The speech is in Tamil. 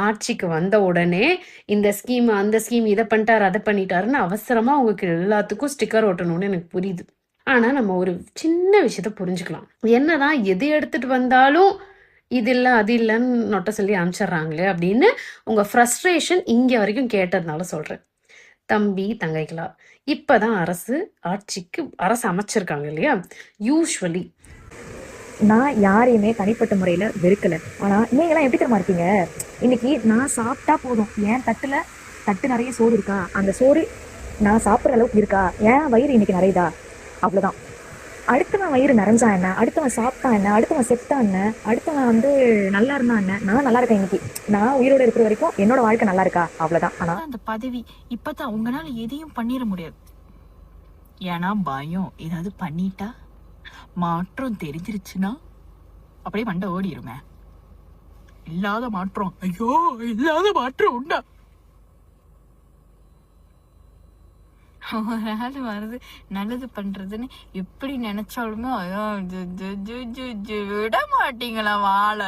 ஆட்சிக்கு வந்த உடனே இந்த ஸ்கீம், அந்த ஸ்கீம், இத பண்ணிட்டாரு, அத பண்ணிட்டாருன்னு அவசரமா உங்களுக்கு எல்லாத்துக்கும் ஸ்டிக்கர் ஒட்டணும்னு எனக்கு புரியுது. ஆனா, நம்ம ஒரு சின்ன விஷயத்த புரிஞ்சுக்கலாம். என்னதான் எது எடுத்துட்டு வந்தாலும், இது இல்ல, அது இல்லன்னு நொட்ட சொல்லி அனுப்பிச்சிடுறாங்களே அப்படின்னு உங்க ஃப்ரஸ்ட்ரேஷன் இங்க வரைக்கும் கேட்டதுனால சொல்றேன். தம்பி, தங்கைகளா, இப்பதான் அரசு அமைச்சிருக்காங்க இல்லையா? யூசுவலி நான் யாரையுமே தனிப்பட்ட முறையில் வெறுக்கலை. ஆனால் நீங்களாம் எப்படி தெரியுமா இருக்கீங்க? இன்னைக்கு நான் சாப்பிட்டா போதும், என் தட்டு நிறைய சோறு இருக்கா, அந்த சோறு நான் சாப்பிட்ற அளவுக்கு இருக்கா, என் வயிறு இன்னைக்கு நிறையுதா, அவ்வளோதான். அடுத்தவன் வயிறு நிறைஞ்சா என்ன, அடுத்தவன் சாப்பிட்டா என்ன, அடுத்தவன் செத்தா என்ன, அடுத்தவன் நல்லா இருந்தா என்ன, நான் நல்லா இருக்கேன் இன்னைக்கு, நான் உயிரோடு இருக்கிற வரைக்கும் என்னோட வாழ்க்கை நல்லா இருக்கா, அவ்வளோதான். ஆனால் அந்த பதவி இப்பதான் உங்களால எதையும் பண்ணிட முடியாது. ஏன்னா பயம், ஏதாவது பண்ணிட்டா மாற்றம் தெரிஞ்சிருச்சுன்னா அப்படியே மண்டை ஓடிருமே. இல்லாத மாற்றம், ஐயோ இல்லாத மாற்றம் உண்டா? ஒரு ஆள் வருது நல்லது பண்றதுன்னு எப்படி நினைச்சாலுமே விட மாட்டீங்களா வாழ?